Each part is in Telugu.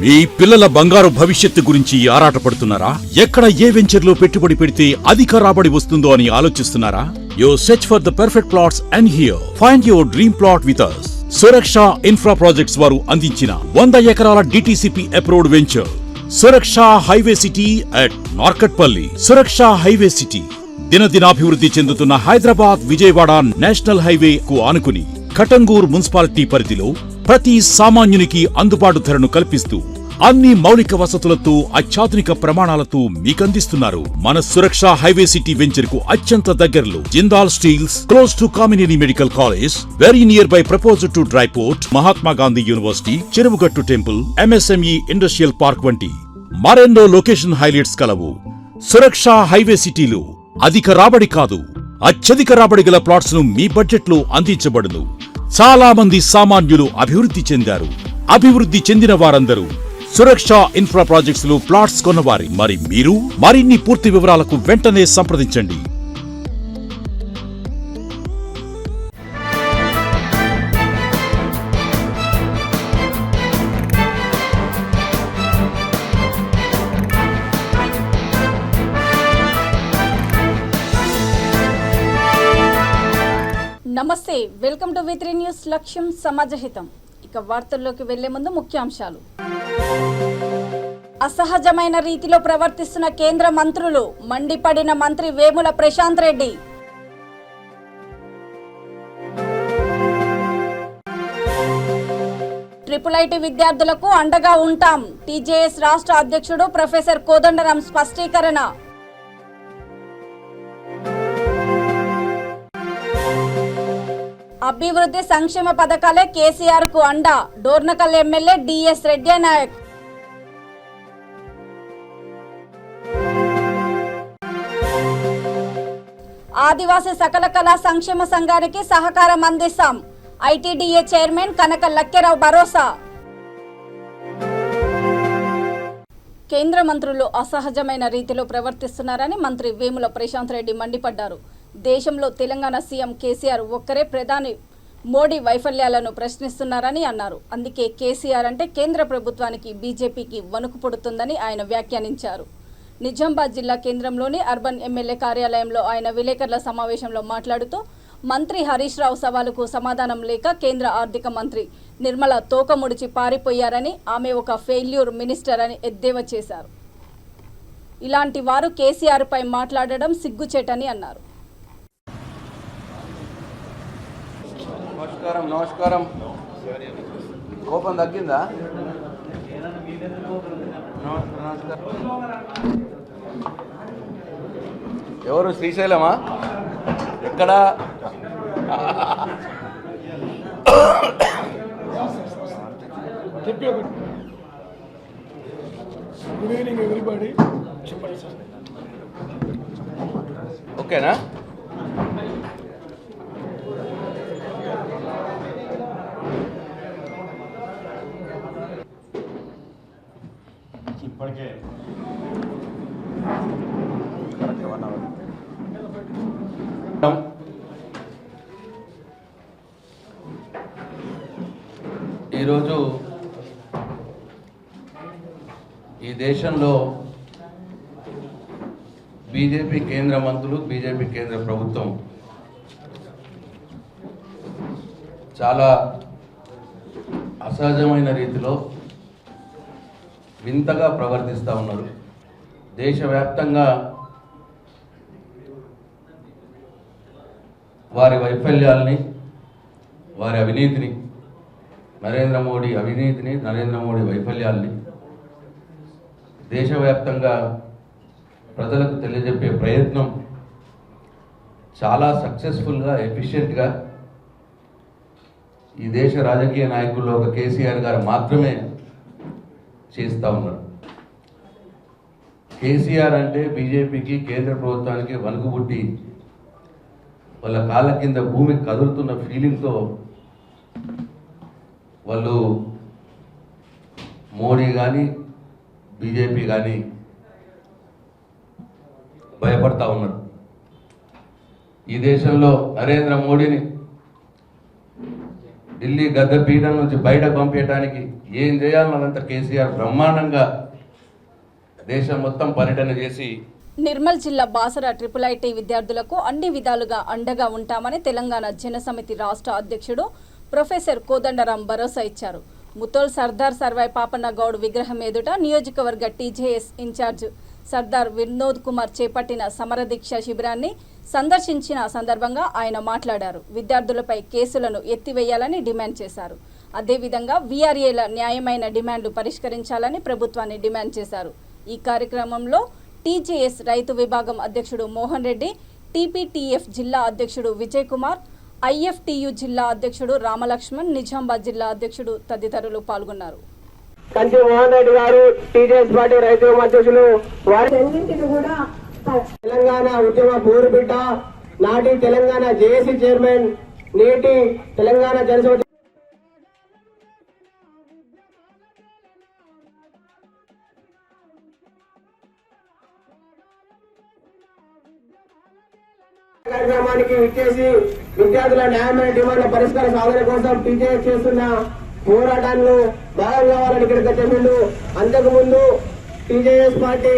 మీ పిల్లల బంగారు భవిష్యత్తు గురించి ఆరాటపడుతున్నారా? ఎక్కడ ఏ వెంచర్లో పెట్టుబడి పెడితే అధిక రాబడి వస్తుందో అని ఆలోచిస్తున్నారా? You search for the perfect plots and here find your dream plot with us. Suraksha infra projects వారు అందించిన 100 ఎకరాల DTCP approved venture Suraksha highway city at Narketpally. Suraksha highway city దినదినాభివృద్ధి చెందుతున్న హైదరాబాద్ విజయవాడ నేషనల్ హైవే కు ఆనుకుని కటంగూర్ మున్సిపాలిటీ పరిధిలో ప్రతి సామాన్యునికి అందుబాటు ధరను కల్పిస్తూ అన్ని మౌలిక వసతులతో అత్యాధునిక ప్రమాణాలతో మీకందిస్తున్నారు. మన సురక్ష హైవే సిటీ వెంచర్ కు అత్యంత దగ్గరలో Jindal steels, close to Kamineni medical college, very near by proposed to dry port, Mahatma Gandhi university, Cheruvugattu temple, MSME industrial park వంటి మరెన్నో లొకేషన్ హైలైట్స్ కలవు. సురక్ష హైవే సిటీలో అధిక రాబడి కాదు, అత్యధిక రాబడి గల ప్లాట్స్ ను మీ బడ్జెట్ లో అందించబడును. చాలా మంది సామాన్యులు అభివృద్ధి చెందారు. అభివృద్ధి చెందిన వారందరూ సురక్ష ఇన్ఫ్రా ప్రాజెక్ట్స్ లో ప్లాట్స్ కొన్నవారి. మరి మీరు మరిన్ని పూర్తి వివరాలకు వెంటనే సంప్రదించండి. నమస్తే, వెల్కమ్ టు V3 న్యూస్. లక్ష్యం సమాజహితం. ఇక వార్తల్లోకి వెళ్లే ముందు ముఖ్యాంశాలు. అసహజమైన రీతిలో ప్రవర్తిస్తున్న కేంద్ర మంత్రులు, మండిపడిన మంత్రి వేముల ప్రశాంత్ రెడ్డి. IIIT విద్యార్థులకు అండగా ఉంటాం, TJS రాష్ట్ర అధ్యక్షుడు ప్రొఫెసర్ కోదండరాం స్పష్టీకరణ. అభివృద్ధి సంక్షేమ పథకాలే కేసీఆర్ కు అండ, డోర్నకల్ ఎమ్మెల్యే DS రెడ్డి నాయక్. ఆదివాసీ సకల కళా సంక్షేమ సంఘానికి సహకారం అందిస్తాం, ITDA చైర్మన్ కనక లక్కెరావు భరోసా. కేంద్ర మంత్రులు అసహజమైన రీతిలో ప్రవర్తిస్తున్నారని మంత్రి వేముల ప్రశాంత్ రెడ్డి మండిపడ్డారు. దేశంలో తెలంగాణ సీఎం కేసీఆర్ ఒక్కరే ప్రధాని మోడీ వైఫల్యాలను ప్రశ్నిస్తున్నారని అన్నారు. అందుకే కేసీఆర్ అంటే కేంద్ర ప్రభుత్వానికి, బీజేపీకి వణుకు పుడుతుందని ఆయన వ్యాఖ్యానించారు. నిజామాబాద్ జిల్లా కేంద్రంలోని అర్బన్ ఎమ్మెల్యే కార్యాలయంలో ఆయన విలేకరుల సమావేశంలో మాట్లాడుతూ మంత్రి హరీష్ రావు సవాలుకు సమాధానం లేక కేంద్ర ఆర్థిక మంత్రి నిర్మల తోక ముడిచి పారిపోయారని, ఆమె ఒక ఫెయిల్యూర్ మినిస్టర్ అని ఎద్దేవా చేశారు. ఇలాంటి వారు కేసీఆర్ పై మాట్లాడడం సిగ్గుచేటని అన్నారు. నమస్కారం. కోపం తగ్గిందా? ఎవరు? శ్రీశైలమా? ఎక్కడ? Good evening everybody. చెప్పండి సార్. ఓకేనా? ఇప్పటికే ఈరోజు ఈ దేశంలో బీజేపీ కేంద్ర మంత్రులు, బీజేపీ కేంద్ర ప్రభుత్వం చాలా అసహజమైన రీతిలో వింతగా ప్రవర్తిస్తూ ఉన్నారు. దేశవ్యాప్తంగా వారి వైఫల్యాల్ని, వారి అవినీతిని, నరేంద్ర మోడీ అవినీతిని, నరేంద్ర మోడీ వైఫల్యాల్ని దేశవ్యాప్తంగా ప్రజలకు తెలియజెప్పే ప్రయత్నం చాలా సక్సెస్ఫుల్గా, ఎఫిషియెంట్గా ఈ దేశ రాజకీయ నాయకుల్లో ఒక కేసీఆర్ గారు మాత్రమే చేస్తూ ఉన్నారు. కేసీఆర్ అంటే బీజేపీకి, కేంద్ర ప్రభుత్వానికి వణుకు పుట్టి వాళ్ళ కాళ్ళ కింద భూమి కదులుతున్న ఫీలింగ్తో వాళ్ళు మోడీ కానీ, బీజేపీ కానీ భయపడతా ఉన్నారు. ఈ దేశంలో నరేంద్ర మోడీని ఢిల్లీ గద్దె పీఠం నుంచి బయట పంపించడానికి ఏం చేయాలన్నంత కేసీఆర్ బ్రహ్మాండంగా దేశం మొత్తం పర్యటన చేసి నిర్మల్ జిల్లా బాసర IIIT విద్యార్థులకు అన్ని విధాలుగా అండగా ఉంటామని తెలంగాణ జనసమితి రాష్ట్ర అధ్యక్షుడు ప్రొఫెసర్ కోదండరాం భరోసా ఇచ్చారు. ముతోల్ సర్దార్ సర్వాయ్ పాపన్న గౌడ్ విగ్రహం ఎదుట నియోజకవర్గ TJS ఇన్ఛార్జ్ సర్దార్ వినోద్ కుమార్ చేపట్టిన సమరదీక్ష శిబిరాన్ని సందర్శించిన సందర్భంగా ఆయన మాట్లాడారు. విద్యార్థులపై కేసులను ఎత్తివేయాలని డిమాండ్ చేశారు. అదేవిధంగా VRAల న్యాయమైన డిమాండ్లు పరిష్కరించాలని ప్రభుత్వాన్ని డిమాండ్ చేశారు. ఈ కార్యక్రమంలో TJS రైతు విభాగం అధ్యక్షుడు మోహన్ రెడ్డి, TPTF జిల్లా అధ్యక్షుడు విజయ్ కుమార్, IFTU జిల్లా అధ్యక్షుడు రామలక్ష్మణ్, నిజామాబాద్ జిల్లా అధ్యక్షుడు తదితరులు పాల్గొన్నారు. కంచి మోహన్ రెడ్డి గారు TJS పార్టీ రైతు అధ్యక్షులు వారి కూడా తెలంగాణ ఉద్యమ పూర్వబిడ్డ, నాటి తెలంగాణ JAC చైర్మన్, నేటి తెలంగాణ జనసమితి కార్యక్రమానికి విచ్చేసి విద్యార్థుల న్యాయమైన డిమాండ్ల పరిష్కార సాధన కోసం TJS చేస్తున్న పోరాటాల్లో భాగం కావాలని ఇక్కడికి చెప్పిండు. అంతకుముందు TJS పార్టీ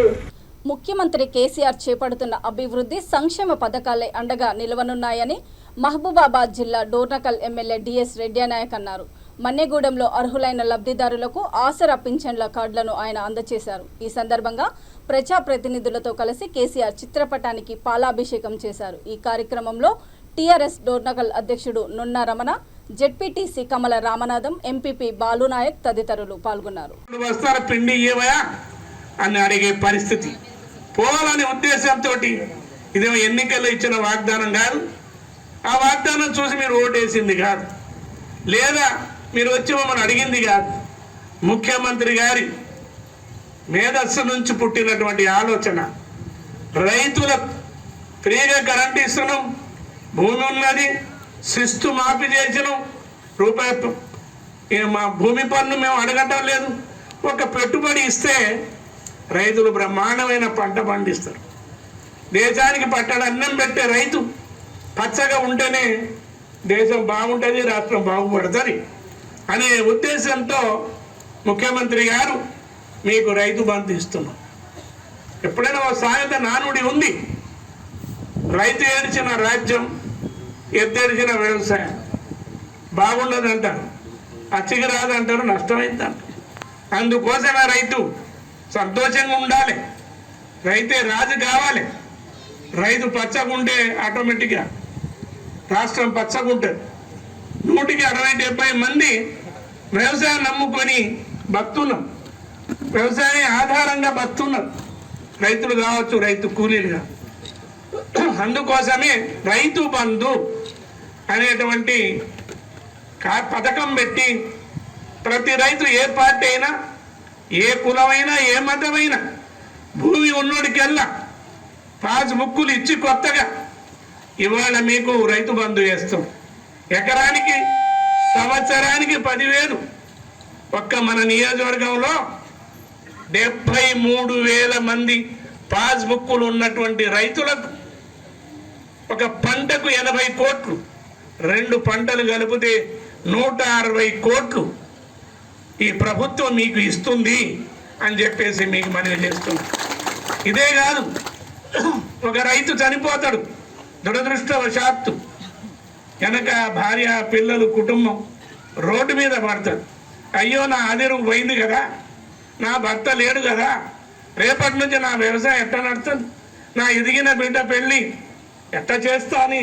ముఖ్యమంత్రి కేసీఆర్ చేపడుతున్న అభివృద్ధి సంక్షేమ పథకాలే అండగా నిలవనున్నాయని మహబూబాబాద్ జిల్లా డోర్నకల్ ఎమ్మెల్యే DS రెడ్డినాయక్ అన్నారు. మన్నెగూడెంలో అర్హులైన లబ్ధిదారులకు ఆసరా పింఛన్ల కార్డులను ఆయన అందజేశారు. ఈ సందర్భంగా ప్రజాప్రతినిధులతో కలిసి కేసీఆర్ చిత్రపటానికి పాలాభిషేకం చేశారు. ఈ కార్యక్రమంలో TRS డోర్నకల్ అధ్యక్షుడు నున్న రమణ, ZPTC కమల రామనాథం, MPP బాలునాయక్ తదితరులు పాల్గొన్నారు. అని అడిగే పరిస్థితి పోవాలనే ఉద్దేశంతో ఇదేమో ఎన్నికల్లో ఇచ్చిన వాగ్దానం కాదు. ఆ వాగ్దానం చూసి మీరు ఓటేసింది కాదు, లేదా మీరు వచ్చి మమ్మల్ని అడిగింది కాదు. ముఖ్యమంత్రి గారి మేధస్సు నుంచి పుట్టినటువంటి ఆలోచన. రైతులకు ఫ్రీగా కరెంట్ ఇస్తున్నాం, భూమి ఉన్నది, శిస్తు మాఫీ చేసినాం, రూపాయి మా భూమి పన్ను మేము అడగటం లేదు. ఒక పెట్టుబడి ఇస్తే రైతులు బ్రహ్మాండమైన పంట పండిస్తారు. దేశానికి పట్టడు అన్నం పెట్టే రైతు పచ్చగా ఉంటేనే దేశం బాగుంటుంది, రాష్ట్రం బాగుపడుతుంది అనే ఉద్దేశంతో ముఖ్యమంత్రి గారు మీకు రైతు బంధు ఇస్తున్నాం. ఎప్పుడైనా ఒక సామెత నానుడి ఉంది, రైతు ఏడ్చిన రాజ్యం, ఎత్తేడ్చిన వ్యవసాయం. బాగుండదు అంటారు, అచ్చికి రాదంటారు, నష్టమైందంటారు. అందుకోసమే రైతు సంతోషంగా ఉండాలి, రైతే రాజు కావాలి. రైతు పచ్చగా ఉంటే ఆటోమేటిక్గా రాష్ట్రం పచ్చగా ఉంటుంది. 160-170 మంది వ్యవసాయం నమ్ముకొని బతుకున్నాం, వ్యవసాయం ఆధారంగా బతుకున్నారు. రైతులు కావచ్చు, రైతు కూలీలుగా. అందుకోసమే రైతు బంధు అనేటువంటి పథకం పెట్టి ప్రతి రైతు, ఏ పార్టీ అయినా, ఏ కులమైనా, ఏ మతమైనా, భూమి ఉన్నోడికెల్లా పాస్బుక్కులు ఇచ్చి కొత్తగా ఇవాళ మీకు రైతు బంధు చేస్తాం. ఎకరానికి సంవత్సరానికి 10,000. ఒక్క మన నియోజకవర్గంలో 73,000 మంది పాస్బుక్కులు ఉన్నటువంటి రైతులకు ఒక పంటకు 80 కోట్లు, 2 పంటలు కలిపితే 160 కోట్లు ఈ ప్రభుత్వం మీకు ఇస్తుంది అని చెప్పేసి మీకు మనవి చేస్తుంది. ఇదే కాదు, ఒక రైతు చనిపోతాడు దురదృష్టవశాత్తు, వెనక భార్య, పిల్లలు, కుటుంబం రోడ్డు మీద పడతాడు. అయ్యో నా ఆదిరు పోయింది కదా, నా భర్త లేడు కదా, రేపటి నుంచి నా వ్యవసాయం ఎట్లా నడుస్తుంది, నా ఎదిగిన బిడ్డ పెళ్ళి ఎట్లా చేస్తా అని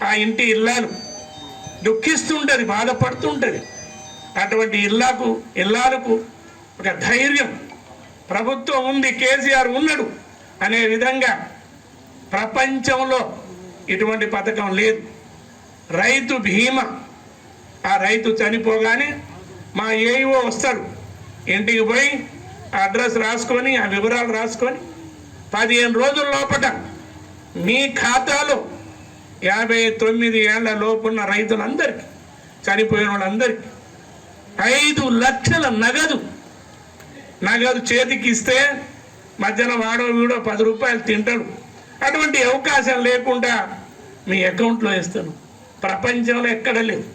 ఆ ఇంటి ఇల్లాలు దుఃఖిస్తుంటుంది, బాధపడుతుంటుంది. అటువంటి ఇల్లాలకు ఒక ధైర్యం, ప్రభుత్వం ఉంది, కేసీఆర్ ఉన్నాడు అనే విధంగా ప్రపంచంలో ఇటువంటి పథకం లేదు. రైతు బీమా, ఆ రైతు చనిపోగానే మా ఏఈఓ వస్తాడు, ఇంటికి పోయి ఆ అడ్రస్ రాసుకొని, ఆ వివరాలు రాసుకొని 15 రోజుల లోపల మీ ఖాతాలో 59 ఏళ్ల లోపున్న రైతులందరికీ, చనిపోయిన వాళ్ళందరికీ 5 లక్షల నగదు చేతికి ఇస్తే మధ్యాహ్నం వాడో వీడో 10 రూపాయలు తింటాడు. అటువంటి అవకాశం లేకుండా మీ అకౌంట్లో వేస్తాను. ప్రపంచంలో ఎక్కడ లేదు.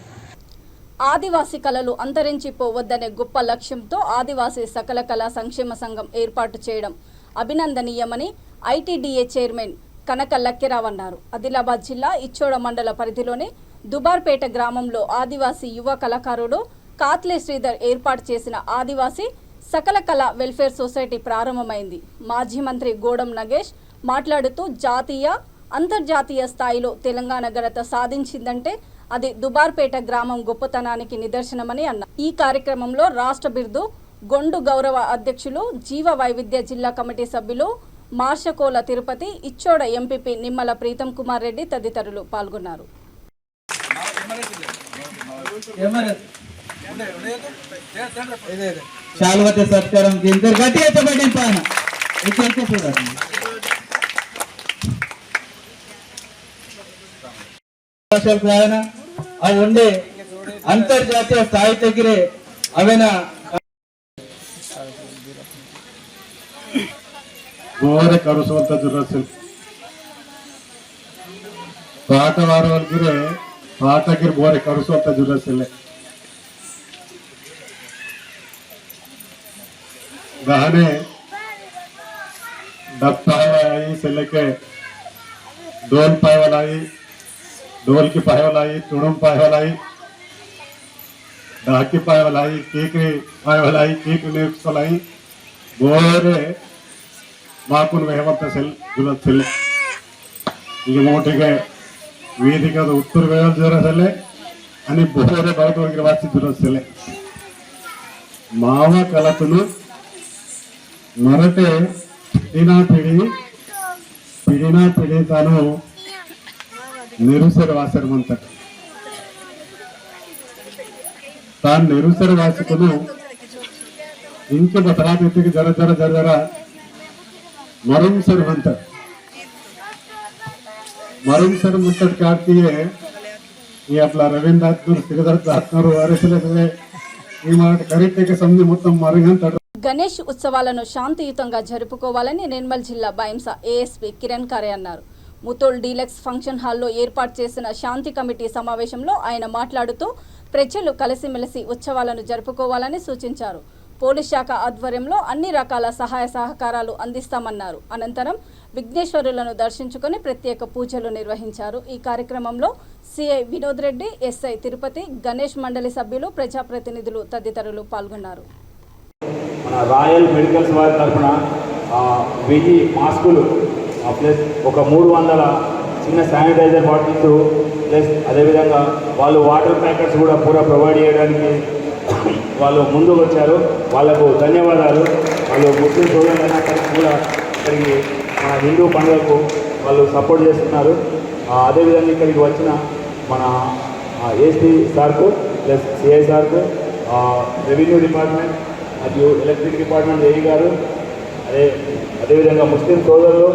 ఆదివాసీ కళలు అంతరించిపోవద్దనే గొప్ప లక్ష్యంతో ఆదివాసీ సకల కళా సంక్షేమ సంఘం ఏర్పాటు చేయడం అభినందనీయమని ఐటీడీఏ చైర్మన్ కనక లక్కిరావు అన్నారు. ఆదిలాబాద్ జిల్లా ఇచ్చోడ మండల పరిధిలోని దుబార్పేట గ్రామంలో ఆదివాసీ యువ కళాకారుడు కాత్లే శ్రీధర్ ఏర్పాటు చేసిన ఆదివాసీ సకల కళ వెల్ఫేర్ సొసైటీ ప్రారంభమైంది. మాజీ మంత్రి గోడం నగేష్ మాట్లాడుతూ జాతీయ అంతర్జాతీయ స్థాయిలో తెలంగాణ ఘనత సాధించిందంటే అది దుబార్పేట గ్రామం గొప్పతనానికి నిదర్శనమని అన్నారు. ఈ కార్యక్రమంలో రాష్ట్ర బిర్దు గొండు గౌరవ అధ్యక్షులు జీవ వైవిధ్య జిల్లా కమిటీ సభ్యులు మార్షకోల తిరుపతి, ఇచ్చోడ ఎంపీపీ నిమ్మల ప్రీతం కుమార్ రెడ్డి తదితరులు పాల్గొన్నారు. शालवते सत्कारम केंद्र गट्टिगा चपटी पाना इकडे చూడండి భాషల ప్రయాణ అవి ఉండే అంతర్జాతీయ స్థాయి దగ్గరే అవేన ಗೋರೆ ಕರೆಸುವಂತ ಜುರಸಿಲ್ ಪಾಠವಾರವಲ್ಗಿರೆ ಪಾಠಗಿರ್ ಗೋರೆ ಕರೆಸುವಂತ ಜುರಸಿಲ್ಲ गहने डप्पा आई से लेके डोल पाए वाला आई, डोल की पाए वाला आई, चुड़म पाए वाला आई, ढाकी पाए वाला आई, कीकरी पाए वाला आई, कीक नेक्स वाला आई, बोरे माकुन वेहवंत सेल जुलत सेल ये मोटे के वीधि का उत्तर वेहल जरा सेले अनि बोरे बहुत वर्ग वासी जुलत सेले मावा कलतुनु मरते पिढ़ीना पिढ़ी तानु निरुसर वासर मंतर तान निरुसर वासकुनु इनके बता देते कि जरा जरा जरा जरा मरुमसर मंतर काटती है ये अपना रविंद्र श्रीधर ये మాట కరెక్ట్గా సమझ మొత్తం మరుగంట గణేష్ ఉత్సవాలను శాంతియుతంగా జరుపుకోవాలని నిర్మల్ జిల్లా బైంసా ఏఎస్పీ కిరణ్ ఖరే అన్నారు. ముతోల్ డీలక్స్ ఫంక్షన్ హాల్లో ఏర్పాటు చేసిన శాంతి కమిటీ సమావేశంలో ఆయన మాట్లాడుతూ ప్రజలు కలిసిమెలిసి ఉత్సవాలను జరుపుకోవాలని సూచించారు. పోలీస్ శాఖ ఆధ్వర్యంలో అన్ని రకాల సహాయ సహకారాలు అందిస్తామన్నారు. అనంతరం విఘ్నేశ్వరులను దర్శించుకొని ప్రత్యేక పూజలు నిర్వహించారు. ఈ కార్యక్రమంలో సిఐ వినోద్ రెడ్డి, ఎస్ఐ తిరుపతి, గణేష్ మండలి సభ్యులు, ప్రజాప్రతినిధులు తదితరులు పాల్గొన్నారు. మన రాయల్ మెడికల్స్ వారి తరఫున 1000 మాస్కులు ప్లస్ ఒక 300 చిన్న శానిటైజర్ బాటిల్స్ ప్లస్ అదేవిధంగా వాళ్ళు వాటర్ ప్యాకెట్స్ కూడా పూరా ప్రొవైడ్ చేయడానికి వాళ్ళు ముందుకు వచ్చారు. వాళ్ళకు ధన్యవాదాలు. వాళ్ళు ముస్లిం సోదరులైనా కూడా ఇక్కడికి మన హిందూ పండుగకు వాళ్ళు సపోర్ట్ చేస్తున్నారు. అదేవిధంగా ఇక్కడికి వచ్చిన మన ఏసీ సార్కు ప్లస్ సిఐ సార్కు, రెవెన్యూ డిపార్ట్మెంట్ మరియు ఎలక్ట్రిక్ డిపార్ట్మెంట్ ఏఈ గారు, అదేవిధంగా ముస్లిం సోదరులు,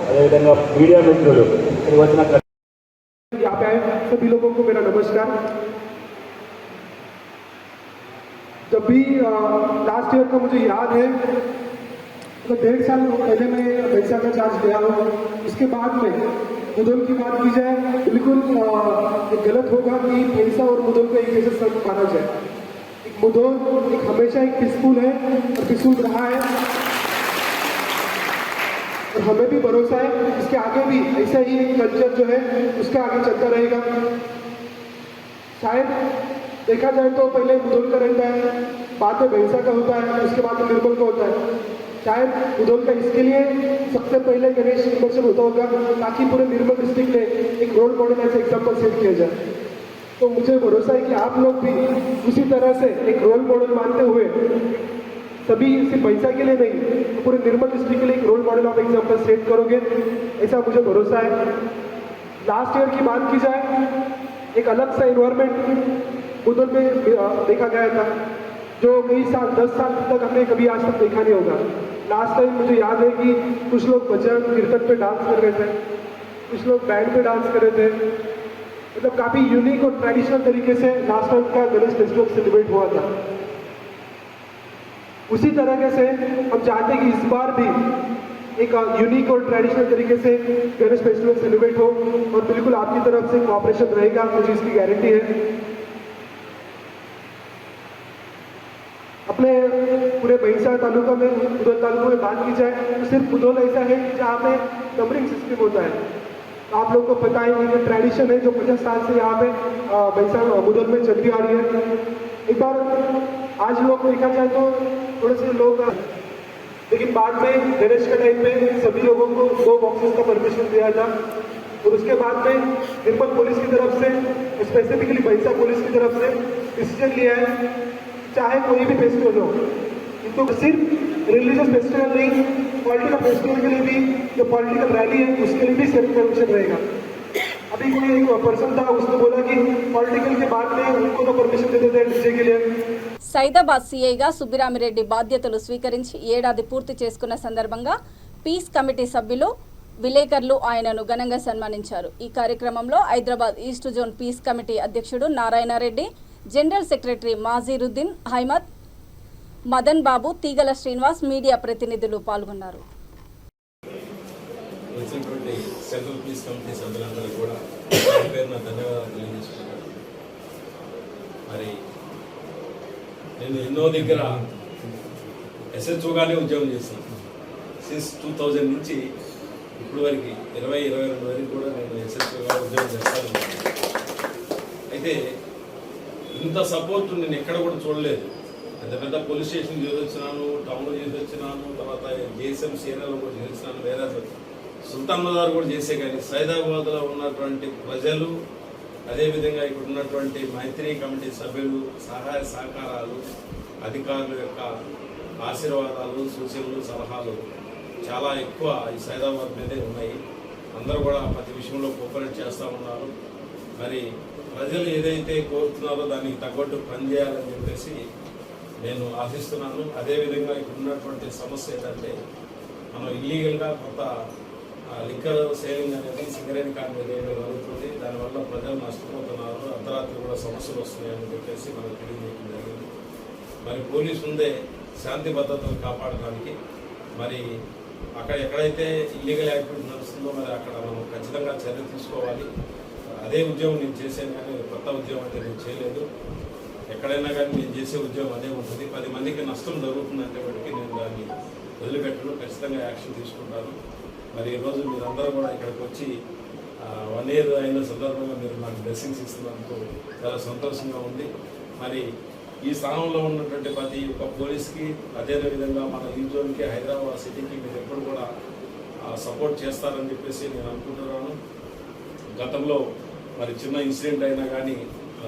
అదేవిధంగా మీడియా మిత్రులు ఇక్కడికి వచ్చిన सभी लोगों को मेरा नमस्कार। जब भी लास्ट ईयर का मुझे याद है तो 1.5 साल पहले मैं पैसा का चार्ज गया हूँ। उसके बाद में मुदोल की बात की जाए बिल्कुल गलत होगा कि पैसा और मुदोल को एक जैसे सब माना जाए। एक मुदोल एक हमेशा एक पीसफुल है और पीसफुल रहा है और हमें भी भरोसा है इसके आगे भी ऐसा ही कल्चर जो है उसका आगे चलता रहेगा। शायद देखा जाए तो पहले मुदोल का रहता है, बाद में भैंसा का होता है, उसके बाद में निर्मल का होता है। शायद मुदोल का इसके लिए सबसे पहले गणेश इमर्शन होता होगा ताकि पूरे निर्मल डिस्ट्रिक्ट में एक रोल मॉडल ऐसे एग्जाम्पल सेट किया जाए। तो मुझे भरोसा है कि आप लोग भी उसी तरह से एक रोल मॉडल मानते हुए सभी सिर्फ पैसा के लिए नहीं पूरे निर्मल डिस्ट्रिक्ट के लिए एक role model of example set करोगे, ऐसा मुझे भरोसा है। लास्ट ईयर की बात की जाए एक अलग सा इन्वायरमेंट मुदोल में देखा गया था जो कई साल 10 साल तक हमने कभी आज तक देखा नहीं होगा। लास्ट टाइम मुझे याद है कि कुछ लोग भजन कीर्तन पे डांस कर रहे थे, कुछ लोग बैंड पे डांस कर रहे थे, मतलब काफ़ी यूनिक और ट्रेडिशनल तरीके से लास्ट टाइम का गणेश फेस्टिवल सेलिब्रेट हुआ था। उसी तरह से हम चाहते हैं कि इस बार भी एक यूनिक और ट्रेडिशनल तरीके से गणेश फेस्टिवल सेलिब्रेट हो और बिल्कुल आपकी तरफ से कोऑपरेशन रहेगा, मुझे इसकी गारंटी है। अपने पूरे भैंसा तालुका में मुदोल तालुका में बात की जाए तो सिर्फ मुदोल ऐसा है जहाँ पे नंबरिंग सिस्टम होता है। आप लोग को पता है ये ट्रेडिशन है जो 50 साल से यहाँ पे भैंसा मुदोल में चलती आ रही है। एक बार आज लोग देखा जाए तो थोड़े से लोग, लेकिन बाद में गणेश के टाइम में सभी लोगों को 2 बॉक्सेस का परमिशन दिया था और उसके बाद में निर्मल पुलिस की तरफ से, स्पेसिफिकली भैंसा पुलिस की तरफ से डिसीजन लिया है चाहे कोई भी फेस्टिवल हो, तो सिर्फ रिलीजियस फेस्टिवल नहीं, पॉलिटिकल फेस्टिवल के लिए भी, जो पॉलिटिकल रैली है उसके लिए भी सेल्फ परमिशन रहेगा। अभी कोई एक पर्सन था, उसने बोला कि पॉलिटिकल के बाद में उनको तो परमिशन दे देते हैं डीजे के लिए। సైదాబాద్ సీఐగా సుబ్బిరామిరెడ్డి బాధ్యతలు స్వీకరించి ఏడాది పూర్తి చేసుకున్న సందర్భంగా పీస్ కమిటీ సభ్యులు విలేకరులు ఆయనను ఘనంగా సన్మానించారు। ఈ కార్యక్రమంలో Hyderabad east zone peace committee అధ్యక్షుడు నారాయణరెడ్డి, జనరల్ సెక్రటరీ మాజీరుద్దీన్ అహ్మద్, మదన్ బాబు, తీగల శ్రీనివాస్, మీడియా ప్రతినిధులు పాల్గొన్నారు। సెంట్రల్ పీస్ కమిటీ సభ్యులందరూ కూడా పేరున ధన్యవాదాలు తెలియజేసుకుంటారు। మరి నేను ఎన్నో దగ్గర ఎస్హెచ్ఓగానే ఉద్యోగం చేస్తున్నాను। సిన్స్ 2000 నుంచి ఇప్పుడు వరకు 2022 వరకు కూడా నేను ఎస్హెచ్ఓగా ఉద్యోగం చేస్తాను। అయితే ఇంత సపోర్ట్ నేను ఎక్కడ కూడా చూడలేదు। పెద్ద పెద్ద పోలీస్ స్టేషన్ చేసి వచ్చినాను, టౌన్లో చేసి వచ్చినాను, తర్వాత జేఎస్ఎంసీ ఏరియాలో కూడా చేసి వచ్చినాను, వేరే సుల్తాన్ బజార్ కూడా చేసే, కానీ సైదాబాద్లో ఉన్నటువంటి ప్రజలు, అదేవిధంగా ఇక్కడ ఉన్నటువంటి మైత్రి కమిటీ సభ్యులు సహాయ సహకారాలు, అధికారుల యొక్క ఆశీర్వాదాలు, సూచనలు, సలహాలు చాలా ఎక్కువ ఈ సైదాబాద్ మీదే ఉన్నాయి। అందరూ కూడా ప్రతి విషయంలో కోఆపరేట్ చేస్తూ ఉన్నారు। మరి ప్రజలు ఏదైతే కోరుతున్నారో దానికి తగ్గట్టు పనిచేయాలని చెప్పేసి నేను ఆశిస్తున్నాను। అదేవిధంగా ఇక్కడ ఉన్నటువంటి సమస్య ఏంటంటే మనం ఇల్లీగల్గా కొత్త లిక్కర్ సేలింగ్ అనేది సింగరేణి కార్మికుల ఏరియాలో జరుగుతుంది, దానివల్ల ప్రజలు నష్టపోతున్నారు, అర్ధరాత్రి కూడా సమస్యలు వస్తున్నాయని చెప్పేసి మనకు తెలియజేయడం జరిగింది। మరి పోలీసు ముందే శాంతి భద్రతలు కాపాడడానికి మరి అక్కడ ఎక్కడైతే ఇల్లీగల్ యాక్టివిటీ నడుస్తుందో మరి అక్కడ మనం ఖచ్చితంగా చర్య తీసుకోవాలి। అదే ఉద్యోగం నేను చేశాను, కానీ కొత్త ఉద్యోగం అయితే నేను చేయలేదు। ఎక్కడైనా కానీ నేను చేసే ఉద్యోగం అదే ఉంటుంది। 10 మందికి నష్టం జరుగుతుందంటే వాటికి నేను దాన్ని వదిలిపెట్టను, ఖచ్చితంగా యాక్షన్ తీసుకుంటాను। మరి ఈరోజు మీరందరూ కూడా ఇక్కడికి వచ్చి 1 year అయిన సందర్భంగా మీరు నాకు బ్లెస్సింగ్స్ ఇస్తున్నందుకు చాలా సంతోషంగా ఉంది। మరి ఈ స్థానంలో ఉన్నటువంటి ప్రతి ఒక్క పోలీస్కి, అదేవిధంగా మన ఈ జోన్కి, హైదరాబాద్ సిటీకి మీరు ఎప్పుడు కూడా సపోర్ట్ చేస్తారని చెప్పేసి నేను అనుకుంటున్నాను। గతంలో మరి చిన్న ఇన్సిడెంట్ అయినా కానీ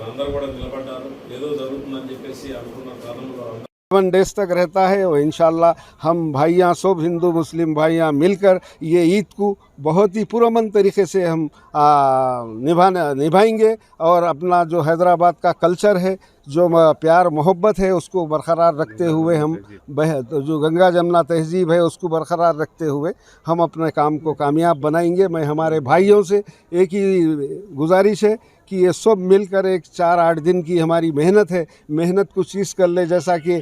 అందరూ కూడా నిలబడ్డారు, ఏదో జరుగుతుందని చెప్పేసి అనుకున్న తరుణంలో 7 days तक रहता है और इंशाल्लाह हम भाइयाँ, सब हिंदू मुस्लिम भाइयाँ मिलकर ये ईद को बहुत ही पुरअमन तरीके से हम निभाएंगे और अपना जो हैदराबाद का कल्चर है, जो प्यार मोहब्बत है, उसको बरकरार रखते हुए हम जो गंगा जमुना तहजीब है उसको बरकरार रखते हुए हम अपने काम को कामयाब बनाएंगे। मैं हमारे भाइयों से एक ही गुजारिश है कि ये सब मिलकर एक 4-8 दिन की हमारी मेहनत है, मेहनत को चीज़ कर ले। जैसा कि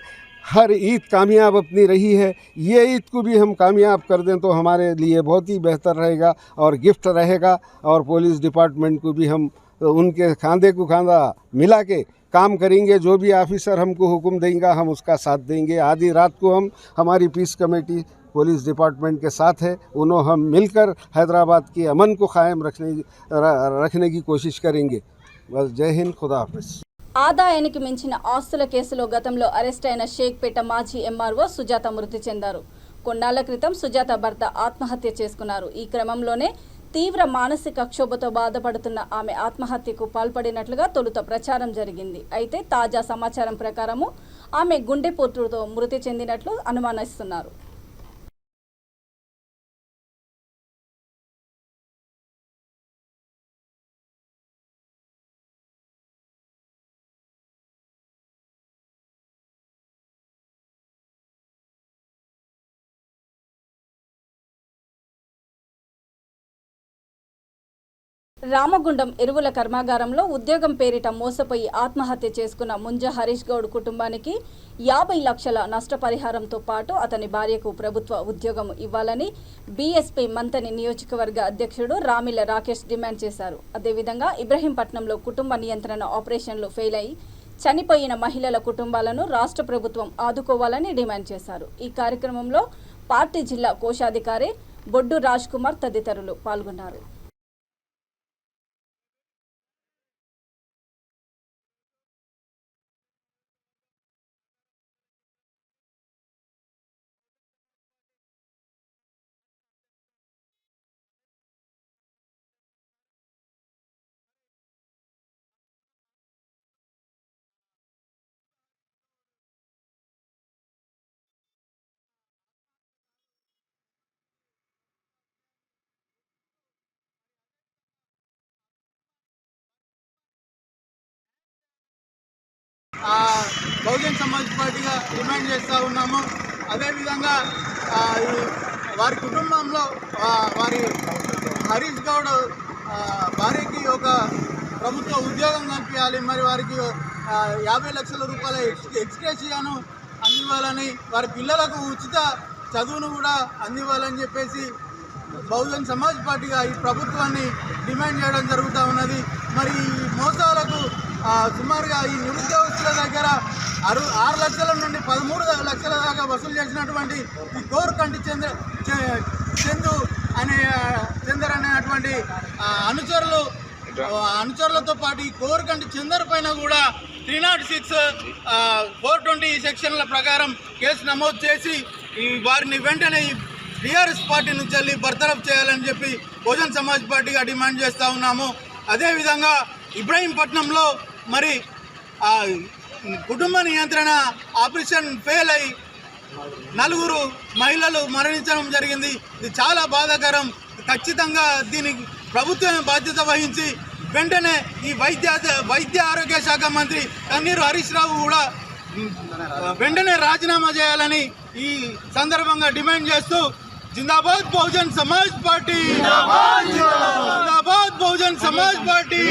हर ईद कामयाब अपनी रही है, ये ईद को भी हम कामयाब कर दें तो हमारे लिए बहुत ही बेहतर रहेगा और गिफ्ट रहेगा। और पुलिस डिपार्टमेंट को भी हम उनके खांधे को खांधा मिला के काम करेंगे। जो भी ऑफिसर हमको हुक्म देंगे हम उसका साथ देंगे। आधी रात को हम हमारी पीस कमेटी पुलिस डिपार्टमेंट के साथ है, उन्होंने हम मिलकर हैदराबाद के अमन को कायम रखने की कोशिश करेंगे। बस जय हिंद, खुदा हाफिज। ఆదాయానికి మించిన ఆస్తుల కేసులో గతంలో అరెస్ట్ అయిన షేక్పేట మాజీ ఎంఆర్ఓ సుజాత మృతి చెందారు। కొన్నాళ్ల క్రితం సుజాత భర్త ఆత్మహత్య చేసుకున్నారు। ఈ క్రమంలోనే తీవ్ర మానసిక క్షోభతో బాధపడుతున్న ఆమె ఆత్మహత్యకు పాల్పడినట్లుగా తొలుత ప్రచారం జరిగింది। అయితే తాజా సమాచారం ప్రకారము ఆమె గుండెపోటుతో మృతి చెందినట్లు అనుమానిస్తున్నారు। రామగుండం ఎరువుల కర్మాగారంలో ఉద్యోగం పేరిట మోసపోయి ఆత్మహత్య చేసుకున్న ముంజ హరీష్ గౌడ్ కుటుంబానికి 50 లక్షల నష్టపరిహారంతో పాటు అతని భార్యకు ప్రభుత్వ ఉద్యోగం ఇవ్వాలని బీఎస్పీ మంతని నియోజకవర్గ అధ్యక్షుడు రామిల రాకేష్ డిమాండ్ చేశారు। అదేవిధంగా ఇబ్రహీంపట్నంలో కుటుంబ నియంత్రణ ఆపరేషన్లు ఫెయిల్ అయి చనిపోయిన మహిళల కుటుంబాలను రాష్ట్ర ప్రభుత్వం ఆదుకోవాలని డిమాండ్ చేశారు. ఈ కార్యక్రమంలో పార్టీ జిల్లా కోశాధికారి బొడ్డు రాజ్ కుమార్ తదితరులు పాల్గొన్నారు. బహుజన్ సమాజ్ పార్టీగా డిమాండ్ చేస్తూ ఉన్నాము. అదేవిధంగా వారి కుటుంబంలో వారి హరీష్ గౌడ్ భార్యకి ఒక ప్రభుత్వ ఉద్యోగం కల్పించాలి, మరి వారికి 50 లక్షల రూపాయల ఎక్స్గ్రేషియాను అందివ్వాలని, వారి పిల్లలకు ఉచిత చదువును కూడా అందివ్వాలని చెప్పేసి బహుజన్ సమాజ్ పార్టీగా ఈ ప్రభుత్వాన్ని డిమాండ్ చేయడం జరుగుతూ ఉన్నది. మరి ఈ మోసాలకు సుమారుగా ఈ నిరుద్యోగస్తుల దగ్గర 6 లక్షల నుండి 13 లక్షల దాకా వసూలు చేసినటువంటి ఈ కోరుకంటి చందర్ అనేటువంటి అనుచరులతో పాటు ఈ కోరుకంటి చందర్ పైన కూడా 306, 420 సెక్షన్ల ప్రకారం కేసు నమోదు చేసి వారిని వెంటనే టీఆర్ఎస్ పార్టీ నుంచి వెళ్ళి బర్తరఫ్ చేయాలని చెప్పి బహుజన్ సమాజ్ పార్టీగా డిమాండ్ చేస్తూ ఉన్నాము. అదేవిధంగా ఇబ్రహీంపట్నంలో మరి కుటుంబ నియంత్రణ ఆపరేషన్ ఫెయిల్ అయి 4 మహిళలు మరణించడం జరిగింది. ఇది చాలా బాధాకరం. ఖచ్చితంగా దీనికి ప్రభుత్వమే బాధ్యత వహించి వెంటనే ఈ వైద్య ఆరోగ్య శాఖ మంత్రి తన్నీరు హరీష్ రావు కూడా వెంటనే రాజీనామా చేయాలని ఈ సందర్భంగా డిమాండ్ చేస్తూ జిందాబాద్ బహుజన్ సమాజ్ పార్టీ, జిందాబాద్ బహుజన్ సమాజ్ పార్టీ,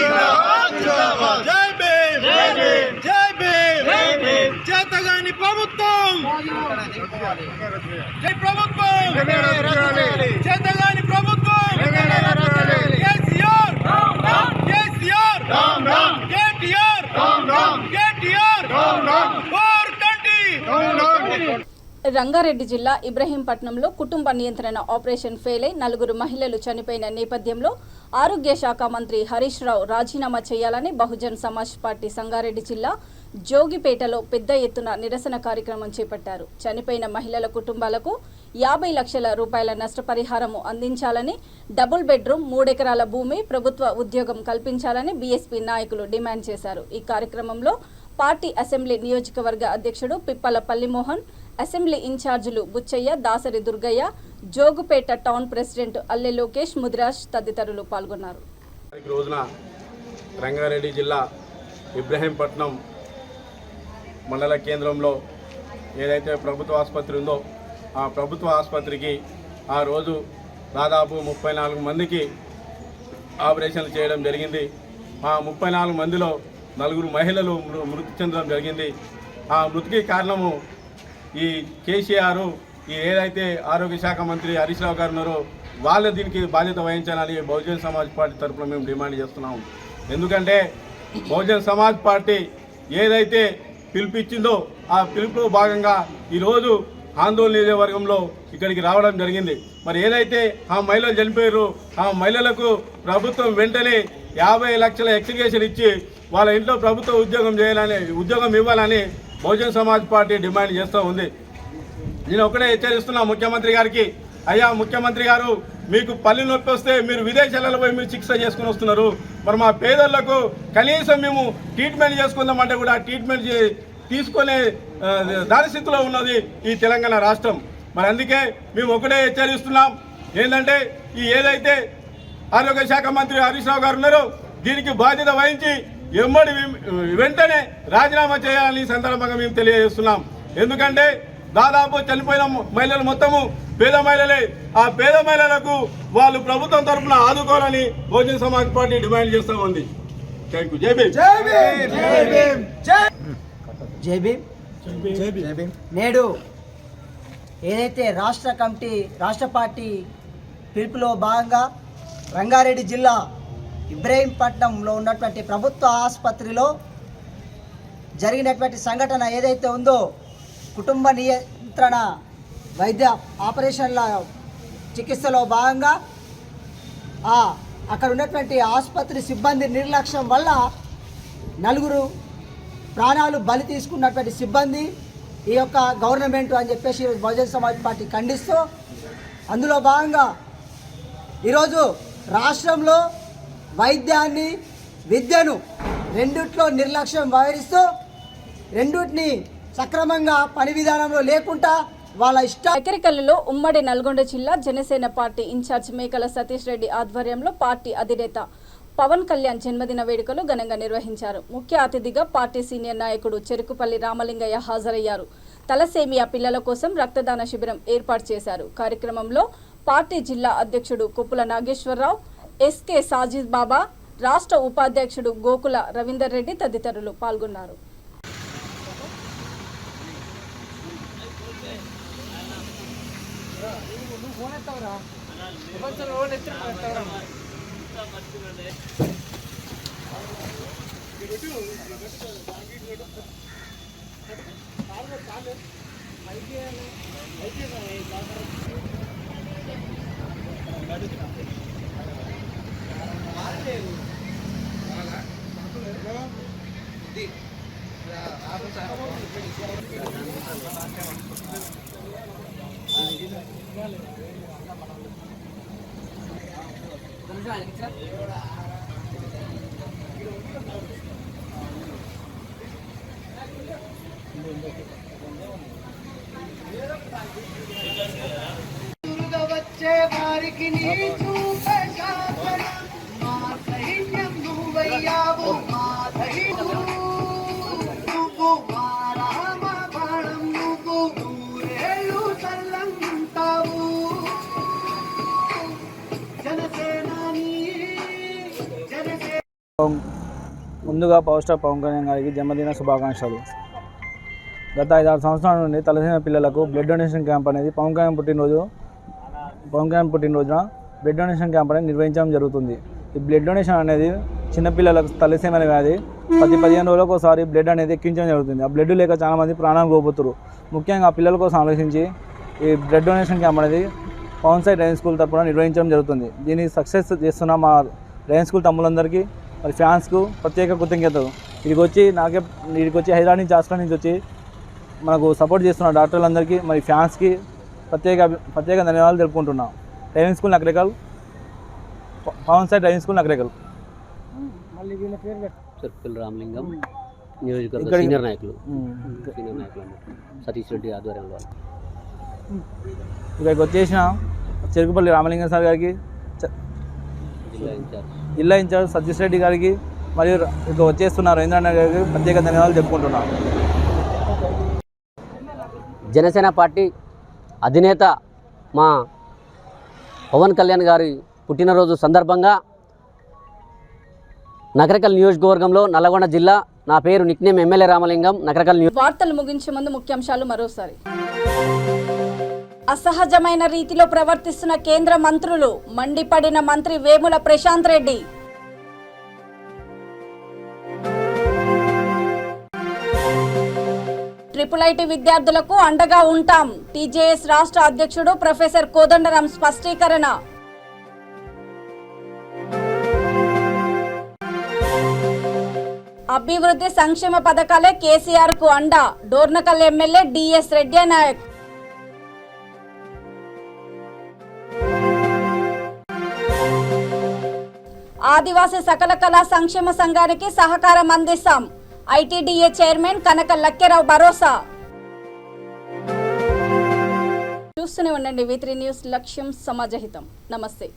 జై భీమ్, జై భీమ్, చేతగాని ప్రభుత్వం, జై ప్రభుత్వం, చేతగాని ప్రభుత్వం, కేసీఆర్, కేటీఆర్, రంగారెడ్డి జిల్లా ఇబ్రహీంపట్నంలో కుటుంబ నియంత్రణ ఆపరేషన్ ఫెయిల్ అయి 4 మహిళలు చనిపోయిన నేపథ్యంలో ఆరోగ్య శాఖ మంత్రి హరీష్ రావు రాజీనామా చేయాలని బహుజన్ సమాజ్ పార్టీ సంగారెడ్డి జిల్లా జోగిపేటలో పెద్ద ఎత్తున నిరసన కార్యక్రమం చేపట్టారు. చనిపోయిన మహిళల కుటుంబాలకు 50 లక్షల రూపాయల నష్టపరిహారం అందించాలని, డబుల్ బెడ్రూమ్, 3 ఎకరాల భూమి, ప్రభుత్వ ఉద్యోగం కల్పించాలని బీఎస్పీ నాయకులు డిమాండ్ చేశారు. ఈ కార్యక్రమంలో పార్టీ అసెంబ్లీ నియోజకవర్గ అధ్యక్షుడు పిప్పల పల్లిమోహన్, అసెంబ్లీ ఇన్ఛార్జీలు బుచ్చయ్య, దాసరి దుర్గయ్య, జోగుపేట టౌన్ ప్రెసిడెంట్ అల్లె లోకేష్, ముదిరాజ్ తదితరులు పాల్గొన్నారు. రోజున రంగారెడ్డి జిల్లా ఇబ్రహీంపట్నం మండల కేంద్రంలో ఏదైతే ప్రభుత్వ ఆసుపత్రి ఉందో ఆ ప్రభుత్వ ఆసుపత్రికి ఆ రోజు దాదాపు 34 మందికి ఆపరేషన్లు చేయడం జరిగింది. ఆ 34 మందిలో 4 మహిళలు మృతి చెందడం జరిగింది. ఆ మృతికి కారణము ఈ కేసీఆర్, ఈ ఏదైతే ఆరోగ్య శాఖ మంత్రి హరీష్ రావు గారు ఉన్నారో వాళ్ళే దీనికి బాధ్యత వహించాలని బహుజన్ సమాజ్ పార్టీ తరఫున మేము డిమాండ్ చేస్తున్నాము. ఎందుకంటే బహుజన్ సమాజ్ పార్టీ ఏదైతే పిలిపించిందో ఆ పిలుపులో భాగంగా ఈరోజు ఆందోళన నియోజకవర్గంలో ఇక్కడికి రావడం జరిగింది. మరి ఏదైతే ఆ మహిళలు చనిపోయారో ఆ మహిళలకు ప్రభుత్వం వెంటనే 50 లక్షల ఎక్స్గ్రేషన్ ఇచ్చి వాళ్ళ ఇంట్లో ప్రభుత్వ ఉద్యోగం ఇవ్వాలని బహుజన్ సమాజ్ పార్టీ డిమాండ్ చేస్తూ ఉంది. నేను ఒకటే హెచ్చరిస్తున్నా ముఖ్యమంత్రి గారికి, అయ్యా ముఖ్యమంత్రి గారు, మీకు పల్లి నొప్పి వస్తే మీరు విదేశాలలో పోయి మీరు చికిత్స చేసుకుని వస్తున్నారు. మరి మా పేదలకు కనీసం మేము ట్రీట్మెంట్ చేసుకుందామంటే కూడా ట్రీట్మెంట్ తీసుకునే దాని స్థితిలో ఉన్నది ఈ తెలంగాణ రాష్ట్రం. మరి అందుకే మేము ఒకటే హెచ్చరిస్తున్నాం, ఏంటంటే ఈ ఏదైతే ఆరోగ్య శాఖ మంత్రి హరీష్ రావు గారు ఉన్నారో దీనికి బాధ్యత వహించి వెంటనే రాజీనామా చేయాలని సందర్భంగా మేము తెలియజేస్తున్నాం. ఎందుకంటే దాదాపు చనిపోయిన మహిళలు మొత్తము పేద మహిళలే. ఆ పేద మహిళలకు వాళ్ళు ప్రభుత్వం తరఫున ఆదుకోవాలని బహుజన్ సమాజ్ పార్టీ డిమాండ్ చేస్తూ ఉంది. Thank you. జై భీమ్, జై భీమ్, జై భీమ్, జై భీమ్, జై భీమ్. నేడు ఏదైతే రాష్ట్ర పార్టీ పిలుపులో భాగంగా రంగారెడ్డి జిల్లా ఇబ్రహీంపట్నంలో ఉన్నటువంటి ప్రభుత్వ ఆసుపత్రిలో జరిగినటువంటి సంఘటన ఏదైతే ఉందో కుటుంబ నియంత్రణ వైద్య ఆపరేషన్ల చికిత్సలో భాగంగా అక్కడ ఉన్నటువంటి ఆసుపత్రి సిబ్బంది నిర్లక్ష్యం వల్ల 4 ప్రాణాలు బలి తీసుకున్నటువంటి సిబ్బంది ఈ యొక్క గవర్నమెంట్ అని చెప్పేసి ఈరోజు బహుజన సమాజ్ పార్టీ ఖండిస్తూ అందులో భాగంగా ఈరోజు రాష్ట్రంలో వైద్యాన్ని విద్యను రెండిట్లో నిర్లక్ష్యం వహిస్తూ రెండిటిని సక్రమంగా పని విధానంలో లేకుండా వాళ్ళ ఎకరికల్లులో ఉమ్మడి నల్గొండ జిల్లా జనసేన పార్టీ ఇన్ఛార్జ్ మేకల సతీష్ రెడ్డి ఆధ్వర్యంలో పార్టీ అధినేత పవన్ కళ్యాణ్ జన్మదిన వేడుకలు ఘనంగా నిర్వహించారు. ముఖ్య అతిథిగా పార్టీ సీనియర్ నాయకుడు చెరుకుపల్లి రామలింగయ్య హాజరయ్యారు. తలసేమియా పిల్లల కోసం రక్తదాన శిబిరం ఏర్పాటు చేశారు. కార్యక్రమంలో పార్టీ జిల్లా అధ్యక్షుడు కొప్పుల నాగేశ్వరరావు, ఎస్కే సాజిద్ బాబా, రాష్ట్ర ఉపాధ్యక్షుడు గోకుల రవీందర్ రెడ్డి తదితరులు పాల్గొన్నారు. వచ్చే వారికి నీ చూపే శాసనం మా సైన్యం నువ్వయ్యావు మా ధైర్యం నువ్వు మా రామ బాణం నువ్వు నూరేళ్ళు చల్లంటావు జనసేనాని ముందుగా పవర్ స్టార్ పవన్ కళ్యాణ్ గారికి జన్మదిన శుభాకాంక్షలు. గత 5-6 సంవత్సరాల నుండి తలసేమియా పిల్లలకు బ్లడ్ డొనేషన్ క్యాంప్ అనేది పవన్ కళ్యాణ్ పుట్టినరోజున బ్లడ్ డొనేషన్ క్యాంప్ అనేది నిర్వహించడం జరుగుతుంది. ఈ బ్లడ్ డొనేషన్ అనేది చిన్నపిల్లలకు తలసేమియా వ్యాధి 10-15 రోజులకు ఒకసారి బ్లడ్ అనేది ఎక్కించడం జరుగుతుంది. ఆ బ్లడ్ లేక చాలామంది ప్రాణాలు కోల్పోతారు. ముఖ్యంగా ఆ పిల్లల కోసం ఆలోచించి ఈ బ్లడ్ డొనేషన్ క్యాంప్ అనేది పవన్ సైడ్ డ్రైవింగ్ స్కూల్ తరఫున నిర్వహించడం జరుగుతుంది. దీన్ని సక్సెస్ చేస్తున్న మా డ్రైవింగ్ స్కూల్ తమ్ములందరికీ మరి ఫ్యాన్స్కు ప్రత్యేక కృతజ్ఞతలు. వీడికి వచ్చి హైదరాబాద్ నుంచి హాస్పిటల్ నుంచి వచ్చి మనకు సపోర్ట్ చేస్తున్న డాక్టర్లందరికీ మరి ఫ్యాన్స్కి ప్రత్యేక ధన్యవాదాలు తెలుపుకుంటున్నాం. Driving school Nakrekal, Pawan side driving school Nakrekal. Cherukupalli Ramalingam నియోజకవర్గ సీనియర్ నాయకులు సతీష్ రెడ్డి ఆధ్వర్యంలో ఇక్కడికి వచ్చేసిన చెరుకుపల్లి రామలింగం సార్ గారికి, జిల్లా ఇన్ఛార్జ్ సతీష్ రెడ్డి గారికి మరియు ఇక వచ్చేస్తున్న రవీంద్రనాథ్ గారికి ప్రత్యేక ధన్యవాదాలు చెప్పుకుంటున్నాను. జనసేన పార్టీ అధినేత మా పవన్ కళ్యాణ్ గారి పుట్టినరోజు సందర్భంగా నకరేకల్ నియోజకవర్గంలో నల్గొండ జిల్లా, నా పేరు నిక్నేమ్ ఎమ్మెల్యే రామలింగం, నకరేకల్. వార్తలు ముగించే ముందు ముఖ్యాంశాలు మరోసారి. అసహజమైన రీతిలో ప్రవర్తిస్తున్న కేంద్ర మంత్రులు, మండిపడిన మంత్రి వేముల ప్రశాంత్ రెడ్డి. IIIT విద్యార్థులకు అండగా ఉంటాం, టీజేఎస్ రాష్ట్ర అధ్యక్షుడు ప్రొఫెసర్ కోదండరాం స్పష్టీకరణ. అభివృద్ధి సంక్షేమ పథకాలే కేసీఆర్ కు అండ, డోర్నకల్ ఎమ్మెల్యే డిఎస్ రెడ్డి నాయక్. ఆదివాసీ సకల కళా సంక్షేమ సంఘానికి సహకారం అందిస్తాం, ఐటీడీఏ చైర్మన్ కనక లక్కెరావు భరోసా. చూస్తూనే ఉండండి V3 న్యూస్, లక్ష్యం సమాజహితం. నమస్తే.